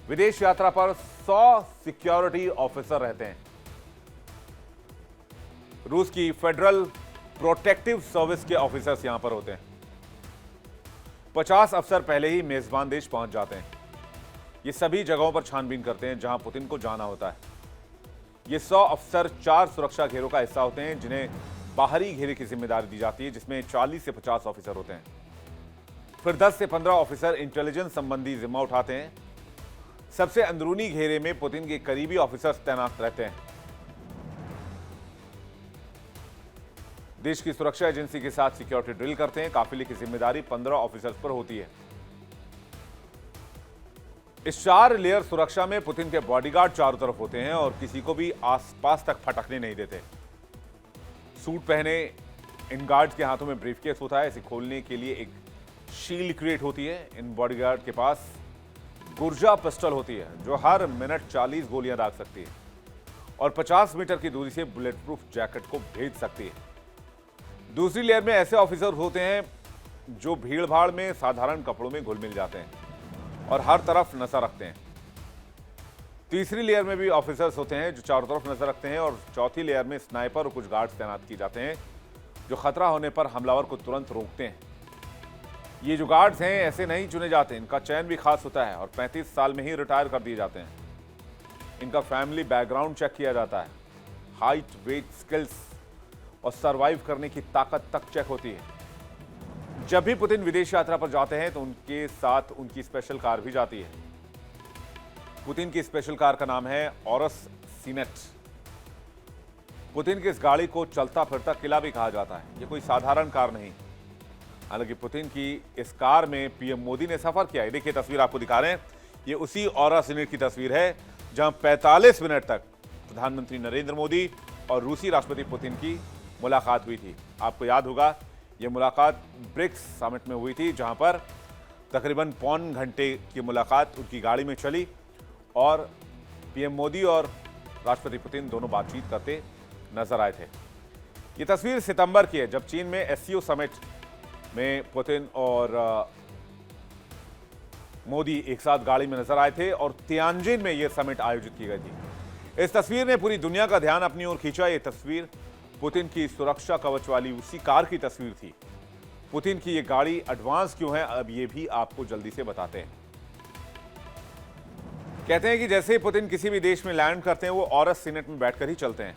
विदेश यात्रा पर 100 सिक्योरिटी ऑफिसर रहते हैं। रूस की फेडरल प्रोटेक्टिव सर्विस के ऑफिसर्स यहां पर होते हैं। 50 अफसर पहले ही मेजबान देश पहुंच जाते हैं। ये सभी जगहों पर छानबीन करते हैं जहां पुतिन को जाना होता है। ये 100 अफसर 4 सुरक्षा घेरों का हिस्सा होते हैं, जिन्हें बाहरी घेरे की जिम्मेदारी दी जाती है, जिसमें 40 से 50 ऑफिसर होते हैं। फिर 10 से 15 ऑफिसर इंटेलिजेंस संबंधी जिम्मा उठाते हैं। सबसे अंदरूनी घेरे में पुतिन के करीबी ऑफिसर्स तैनात रहते हैं। देश की सुरक्षा एजेंसी के साथ सिक्योरिटी ड्रिल करते हैं। काफिले की जिम्मेदारी 15 ऑफिसर्स पर होती है। इस 4 लेयर सुरक्षा में पुतिन के बॉडीगार्ड चारों तरफ होते हैं और किसी को भी आसपास तक फटकने नहीं देते। सूट पहने इन गार्ड्स के हाथों में ब्रीफकेस होता है। इसे खोलने के लिए एक शील्ड क्रिएट होती है। इन बॉडीगार्ड के पास गुर्जा पिस्टल होती है, जो हर मिनट 40 गोलियां दाग सकती है और 50 मीटर की दूरी से बुलेट प्रूफ जैकेट को भेज सकती है। दूसरी लेयर में ऐसे ऑफिसर होते हैं जो भीड़ भाड़ में साधारण कपड़ों में घुल मिल जाते हैं और हर तरफ नजर रखते हैं। तीसरी लेयर में भी ऑफिसर्स होते हैं जो चारों तरफ नजर रखते हैं और चौथी लेयर में स्नाइपर और कुछ गार्ड्स तैनात किए जाते हैं जो खतरा होने पर हमलावर को तुरंत रोकते हैं। ये जो गार्ड्स हैं ऐसे नहीं चुने जाते, इनका चयन भी खास होता है और 35 साल में ही रिटायर कर दिए जाते हैं। इनका फैमिली बैकग्राउंड चेक किया जाता है। हाइट, वेट, स्किल्स और सरवाइव करने की ताकत तक चेक होती है। जब भी पुतिन विदेश यात्रा पर जाते हैं तो उनके साथ उनकी स्पेशल कार भी जाती है। पुतिन की स्पेशल कार का नाम है ऑरस सीनेट। पुतिन की इस गाड़ी को चलता फिरता किला भी कहा जाता है। यह कोई साधारण कार नहीं। हालांकि पुतिन की इस कार में पीएम मोदी ने सफर किया है। देखिए तस्वीर आपको दिखा रहे हैं। ये उसी ऑरस सीनेट की तस्वीर है जहां 45 मिनट तक प्रधानमंत्री नरेंद्र मोदी और रूसी राष्ट्रपति पुतिन की मुलाकात हुई थी। आपको याद होगा यह मुलाकात ब्रिक्स समिट में हुई थी, जहां पर तकरीबन पौन घंटे की मुलाकात उनकी गाड़ी में चली और पीएम मोदी और राष्ट्रपति पुतिन दोनों बातचीत करते नजर आए थे। यह तस्वीर सितंबर की है, जब चीन में एससीओ समिट में पुतिन और मोदी एक साथ गाड़ी में नजर आए थे और तियानजिन में यह समिट आयोजित की गई थी। इस तस्वीर ने पूरी दुनिया का ध्यान अपनी ओर खींचा। यह तस्वीर पुतिन की सुरक्षा कवच वाली उसी कार की तस्वीर थी। पुतिन की यह गाड़ी एडवांस क्यों है, अब यह भी आपको जल्दी से बताते हैं। कहते हैं कि जैसे ही पुतिन किसी भी देश में लैंड करते हैं वो ऑरस सीनेट में बैठकर ही चलते हैं।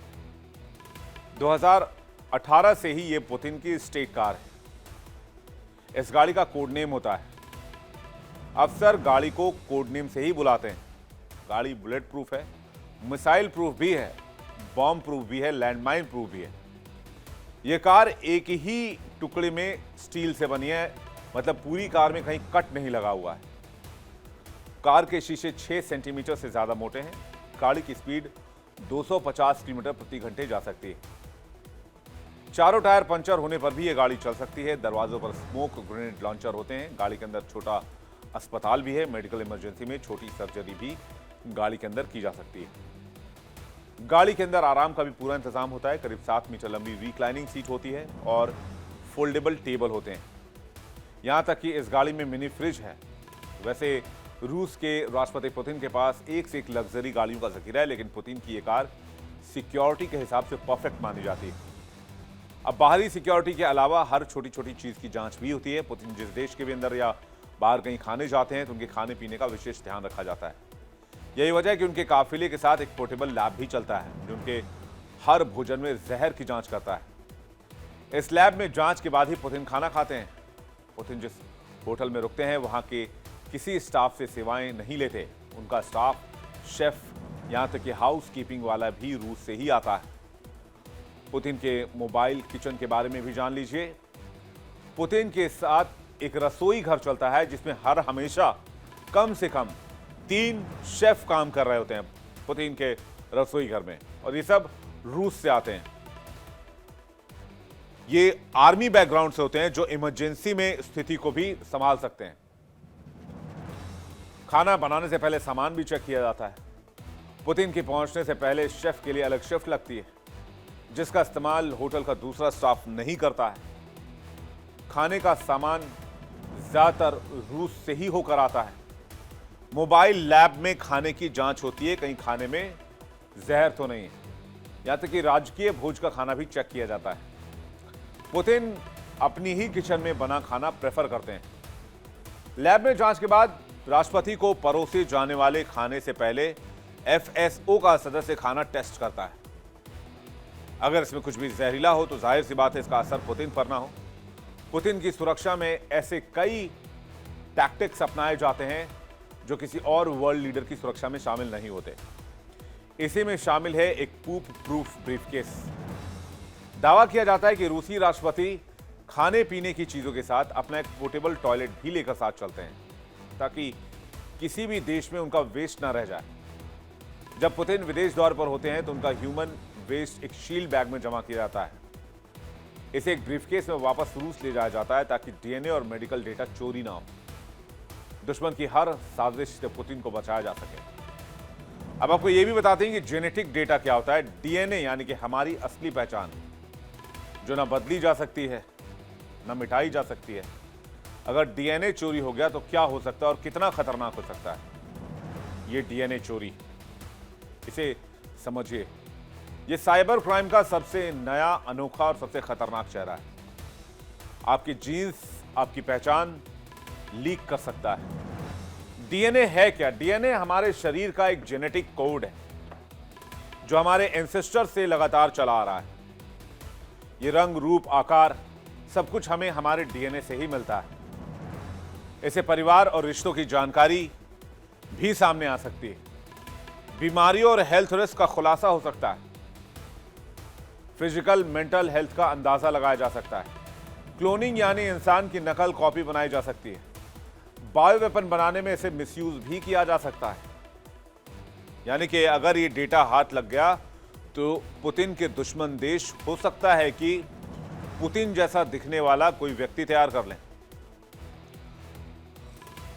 2018 से ही यह पुतिन की स्टेट कार है। इस गाड़ी का कोड नेम होता है। अफसर गाड़ी को कोड नेम से ही बुलाते हैं। गाड़ी बुलेट प्रूफ है, मिसाइल प्रूफ भी है, बॉम्ब प्रूफ भी है, लैंडमाइन प्रूफ भी है। यह कार एक ही टुकड़े में स्टील से बनी है, मतलब पूरी कार में कहीं कट नहीं लगा हुआ है। कार के शीशे 6 सेंटीमीटर से ज्यादा मोटे हैं। गाड़ी की स्पीड 250 किलोमीटर प्रति घंटे जा सकती है। चारों टायर पंचर होने पर भी यह गाड़ी चल सकती है। दरवाजों पर स्मोक ग्रेनेड लॉन्चर होते हैं। गाड़ी के अंदर छोटा अस्पताल भी है। मेडिकल इमरजेंसी में छोटी सर्जरी भी गाड़ी के अंदर की जा सकती है। गाड़ी के अंदर आराम का भी पूरा इंतजाम होता है। करीब 7 मीटर लंबी रिक्लाइनिंग सीट होती है और फोल्डेबल टेबल होते हैं। यहां तक कि इस गाड़ी में मिनी फ्रिज है। वैसे रूस के राष्ट्रपति पुतिन के पास एक से एक लग्जरी गाड़ियों का जखीरा है, लेकिन पुतिन की यह कार सिक्योरिटी के हिसाब से परफेक्ट मानी जाती है। अब बाहरी सिक्योरिटी के अलावा हर छोटी छोटी चीज की जांच भी होती है। पुतिन जिस देश के भी अंदर या बाहर कहीं खाने जाते हैं तो उनके खाने पीने का विशेष ध्यान रखा जाता है। यही वजह है कि उनके काफिले के साथ एक पोर्टेबल लैब भी चलता है जो उनके हर भोजन में जहर की जांच करता है। इस लैब में जांच के बाद ही पुतिन खाना खाते हैं। पुतिन जिस होटल में रुकते हैं वहां के किसी स्टाफ से सेवाएं नहीं लेते। उनका स्टाफ, शेफ, यहां तक कि हाउस कीपिंग वाला भी रूस से ही आता है। पुतिन के मोबाइल किचन के बारे में भी जान लीजिए। पुतिन के साथ एक रसोई घर चलता है जिसमें हर हमेशा कम से कम 3 शेफ काम कर रहे होते हैं पुतिन के रसोई घर में, और ये सब रूस से आते हैं। ये आर्मी बैकग्राउंड से होते हैं जो इमरजेंसी में स्थिति को भी संभाल सकते हैं। खाना बनाने से पहले सामान भी चेक किया जाता है। पुतिन के पहुंचने से पहले शेफ के लिए अलग शिफ्ट लगती है जिसका इस्तेमाल होटल का दूसरा स्टाफ नहीं करता है। खाने का सामान ज्यादातर रूस से ही होकर आता है। मोबाइल लैब में खाने की जांच होती है, कहीं खाने में जहर तो नहीं है। यहां तक कि राजकीय भोज का खाना भी चेक किया जाता है। पुतिन अपनी ही किचन में बना खाना प्रेफर करते हैं। लैब में जांच के बाद राष्ट्रपति को परोसे जाने वाले खाने से पहले FSO का सदस्य खाना टेस्ट करता है। अगर इसमें कुछ भी जहरीला हो तो जाहिर सी बात है इसका असर पुतिन पर ना हो। पुतिन की सुरक्षा में ऐसे कई टैक्टिक्स अपनाए जाते हैं जो किसी और वर्ल्ड लीडर की सुरक्षा में शामिल नहीं होते। इसी में शामिल है एक पूप प्रूफ ब्रीफकेस। दावा किया जाता है कि रूसी राष्ट्रपति खाने पीने की चीजों के साथ अपना एक पोर्टेबल टॉयलेट भी लेकर साथ चलते हैं ताकि किसी भी देश में उनका वेस्ट ना रह जाए। जब पुतिन विदेश दौरे पर होते हैं तो उनका ह्यूमन वेस्ट एक शील्ड बैग में जमा किया जाता है। इसे एक ब्रीफकेस में वापस रूस ले जाया जाता है ताकि DNA और मेडिकल डेटा चोरी ना हो। दुश्मन की हर साजिश से पुतिन को बचाया जा सके। अब आपको यह भी बताते हैं कि जेनेटिक डेटा क्या होता है। DNA यानी कि हमारी असली पहचान, जो ना बदली जा सकती है ना मिटाई जा सकती है। अगर DNA चोरी हो गया तो क्या हो सकता है और कितना खतरनाक हो सकता है ये DNA चोरी, इसे समझिए। ये साइबर क्राइम का सबसे नया, अनोखा और सबसे खतरनाक चेहरा है। आपकी जीन्स, आपकी पहचान लीक कर सकता है। DNA है क्या? DNA हमारे शरीर का एक जेनेटिक कोड है जो हमारे एंसेस्टर से लगातार चला आ रहा है। ये रंग, रूप, आकार सब कुछ हमें हमारे DNA से ही मिलता है। इसे परिवार और रिश्तों की जानकारी भी सामने आ सकती है। बीमारियों और हेल्थ रिस्क का खुलासा हो सकता है। फिजिकल, मेंटल हेल्थ का अंदाजा लगाया जा सकता है। क्लोनिंग यानी इंसान की नकल, कॉपी बनाई जा सकती है। बायो वेपन बनाने में इसे मिसयूज भी किया जा सकता है। यानी कि अगर ये डेटा हाथ लग गया तो पुतिन के दुश्मन देश हो सकता है कि पुतिन जैसा दिखने वाला कोई व्यक्ति तैयार कर लें।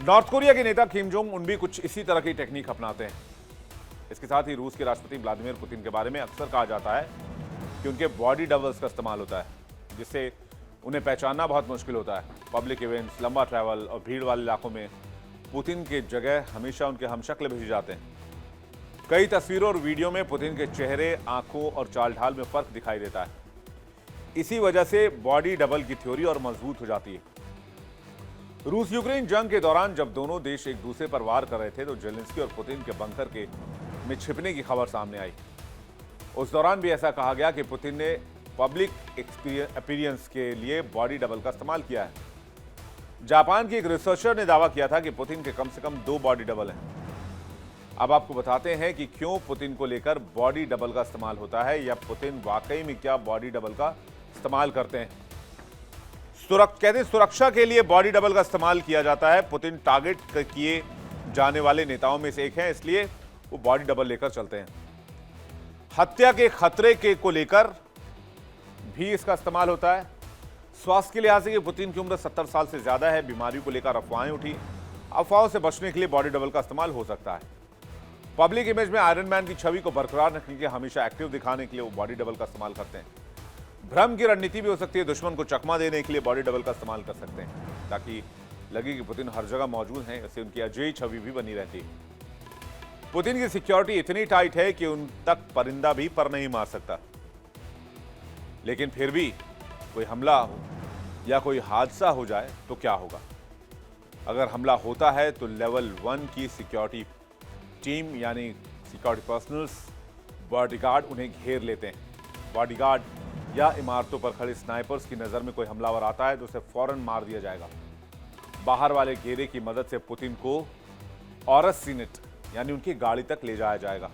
नॉर्थ कोरिया के नेता किम जोंग उन भी कुछ इसी तरह की टेक्निक अपनाते हैं। इसके साथ ही रूस के राष्ट्रपति व्लादिमीर पुतिन के बारे में अक्सर कहा जाता है कि उनके बॉडी डबल्स का इस्तेमाल होता है, जिससे उन्हें पहचानना बहुत मुश्किल होता है। पब्लिक इवेंट्स, लंबा ट्रैवल और भीड़ वाले इलाकों में पुतिन के जगह हमेशा उनके हमशक्ल भेजे जाते हैं। कई तस्वीरों और वीडियो में पुतिन के चेहरे, आंखों और चाल ढाल में फर्क दिखाई देता है। इसी वजह से बॉडी डबल की थ्योरी और मजबूत हो जाती है। रूस यूक्रेन जंग के दौरान जब दोनों देश एक दूसरे पर वार कर रहे थे तो जेलेंस्की और पुतिन के बंकर में छिपने की खबर सामने आई। उस दौरान भी ऐसा कहा गया कि पुतिन ने पब्लिक अपीयरेंस के लिए बॉडी डबल का इस्तेमाल किया है। जापान की एक रिसर्चर ने दावा किया था कि पुतिन के कम से कम 2 बॉडी डबल हैं। अब आपको बताते हैं कि क्यों पुतिन को लेकर बॉडी डबल का इस्तेमाल होता है, या पुतिन वाकई में क्या बॉडी डबल का इस्तेमाल करते हैं। कहते हैं सुरक्षा के लिए बॉडी डबल का इस्तेमाल किया जाता है। पुतिन टारगेट किए जाने वाले नेताओं में से एक हैं, इसलिए वो बॉडी डबल लेकर चलते हैं। हत्या के खतरे के को लेकर भी इसका इस्तेमाल होता है। स्वास्थ्य के लिहाज से पुतिन की उम्र 70 साल से ज्यादा है। बीमारियों को लेकर अफवाहें उठी। अफवाहों से बचने के लिए बॉडी डबल का इस्तेमाल हो सकता है। पब्लिक इमेज में आयरन मैन की छवि को बरकरार रखने के लिए, हमेशा एक्टिव दिखाने के लिए वो बॉडी डबल का इस्तेमाल करते हैं। भ्रम की रणनीति भी हो सकती है। दुश्मन को चकमा देने के लिए बॉडी डबल का इस्तेमाल कर सकते हैं ताकि लगे कि पुतिन हर जगह मौजूद हैं, इससे उनकी अजयी छवि भी बनी रहती है। पुतिन की सिक्योरिटी इतनी टाइट है कि उन तक परिंदा भी पर नहीं मार सकता। लेकिन फिर भी कोई हमला हो या कोई हादसा हो जाए तो क्या होगा? अगर हमला होता है तो लेवल 1 की सिक्योरिटी टीम यानी सिक्योरिटी पर्सनल्स, बॉडीगार्ड उन्हें घेर लेते हैं। बॉडीगार्ड या इमारतों पर खड़े स्नाइपर्स की नजर में कोई हमलावर आता है तो उसे फौरन मार दिया जाएगा। बाहर वाले घेरे की मदद से पुतिन को औरस सीनेट यानी उनकी गाड़ी तक ले जाया जाएगा।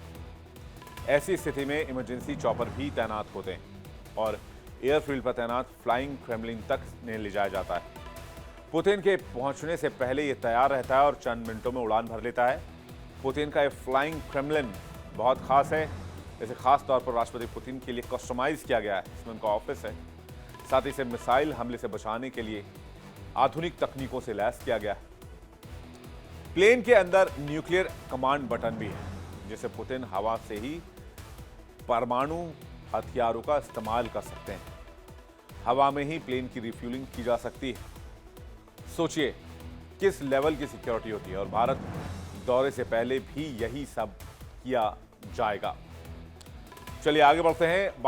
ऐसी स्थिति में इमरजेंसी चॉपर भी तैनात होते हैं और एयरफील्ड पर तैनात फ्लाइंग क्रेमलिन तक ने ले जाया जाता है। पुतिन के पहुंचने से पहले यह तैयार रहता है और चंद मिनटों में उड़ान भर लेता है। पुतिन का यह फ्लाइंग क्रेमलिन बहुत खास है। इसे खास तौर पर राष्ट्रपति पुतिन के लिए कस्टमाइज किया गया है। इसमें उनका ऑफिस है। साथ ही इसे मिसाइल हमले से बचाने के लिए आधुनिक तकनीकों से लैस किया गया है। प्लेन के अंदर न्यूक्लियर कमांड बटन भी है, जिसे पुतिन हवा से ही परमाणु हथियारों का इस्तेमाल कर सकते हैं। हवा में ही प्लेन की रिफ्यूलिंग की जा सकती है। सोचिए किस लेवल की सिक्योरिटी होती है। और भारत दौरे से पहले भी यही सब किया जाएगा। चलिए आगे बढ़ते हैं।